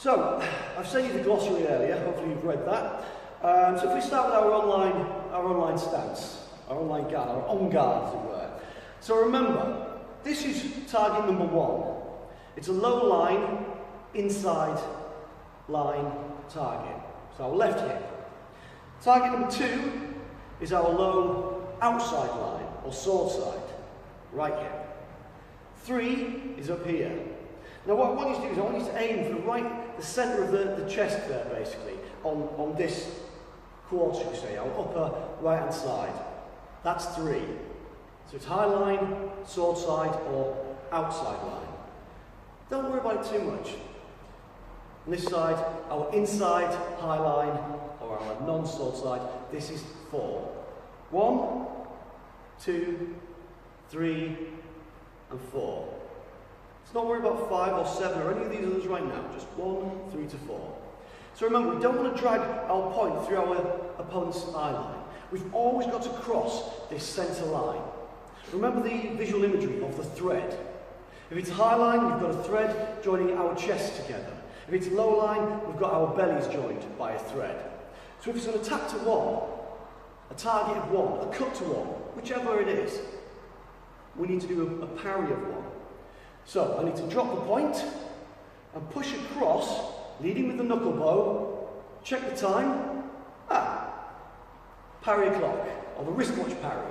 So, I've sent you the glossary earlier, hopefully you've read that. So if we start with our online stance, our online guard, our on guard as it were. So remember, this is target number 1. It's a low line, inside line target. So our left hip. Target number 2 is our low outside line, or sword side, right hip. 3 is up here. Now what I want you to do is I want you to aim for the centre of the chest there, basically, on this quarter, you say, our upper right hand side. That's 3. So it's high line, sword side, or outside line. Don't worry about it too much. On this side, our inside high line, or our non-sword side, this is 4. 1, 2, 3, and 4. Let's not worry about 5 or 7 or any of these others right now, just 1, 3 to 4. So remember, we don't want to drag our point through our opponent's eye line. We've always got to cross this centre line. Remember the visual imagery of the thread. If it's high line, we've got a thread joining our chest together. If it's low line, we've got our bellies joined by a thread. So if it's an attack to 1, a target of 1, a cut to 1, whichever it is, we need to do a parry of 1. So I need to drop the point and push across, leading with the knuckle bow. Check the time. Parry clock, or the wristwatch parry.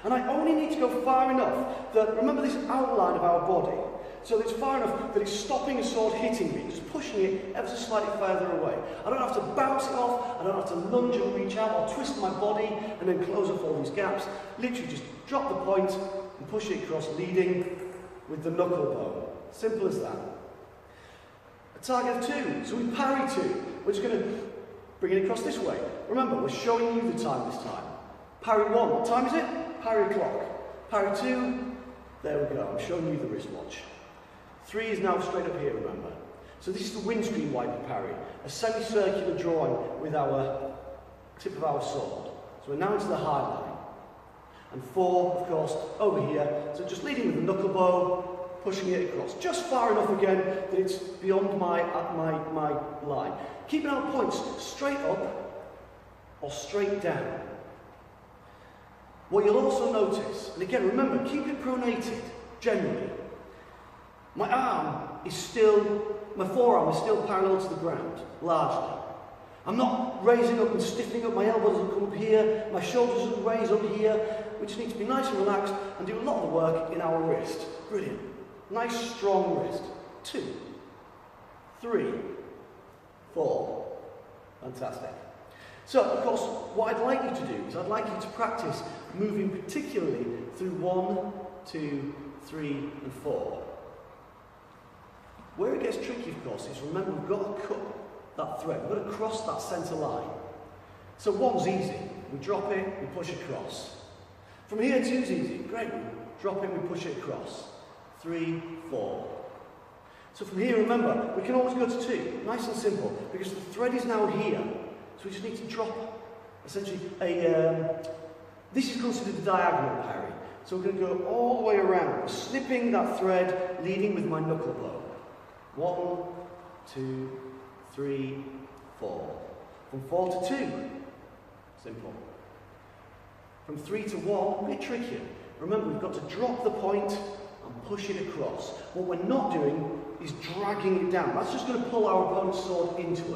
And I only need to go far enough that, remember this outline of our body, so that it's far enough that it's stopping a sword hitting me, just pushing it ever so slightly further away. I don't have to bounce it off, I don't have to lunge and reach out or twist my body and then close off all these gaps. Literally just drop the point and push it across, leading with the knuckle bow. Simple as that. A target of 2, so we parry 2. We're just going to bring it across this way. Remember, we're showing you the time this time. Parry 1, what time is it? Parry clock. Parry 2, there we go, I'm showing you the wristwatch. 3 is now straight up here, remember. So this is the windscreen wiper parry, a semicircular drawing with our tip of our sword. So we're now into the high line. And 4, of course, over here, so just leading with the knuckle bow, pushing it across. Just far enough again that it's beyond my line. Keeping our points straight up or straight down. What you'll also notice, and again remember, keep it pronated, generally. My forearm is still parallel to the ground, largely. I'm not raising up and stiffening up, my elbow doesn't come up here, my shoulders doesn't raise up here. We just need to be nice and relaxed and do a lot of the work in our wrist. Brilliant. Nice strong wrist. 2, 3, 4. Fantastic. So, of course, what I'd like you to do is I'd like you to practice moving particularly through 1, 2, 3, and 4. Where it gets tricky, of course, is remember we've got to cut that thread. We've got to cross that centre line. So 1's easy. We drop it, we push across. From here, 2's easy. Great. We drop it, we push it across. 3, 4. So from here, remember, we can always go to 2. Nice and simple, because the thread is now here. So we just need to drop, essentially, this is considered a diagonal parry. So we're going to go all the way around, snipping that thread, leading with my knuckle blow. 1, 2, 3, 4. From 4 to 2, simple. From 3 to 1, a bit trickier. Remember, we've got to drop the point and push it across. What we're not doing is dragging it down. That's just going to pull our opponent's sword into us.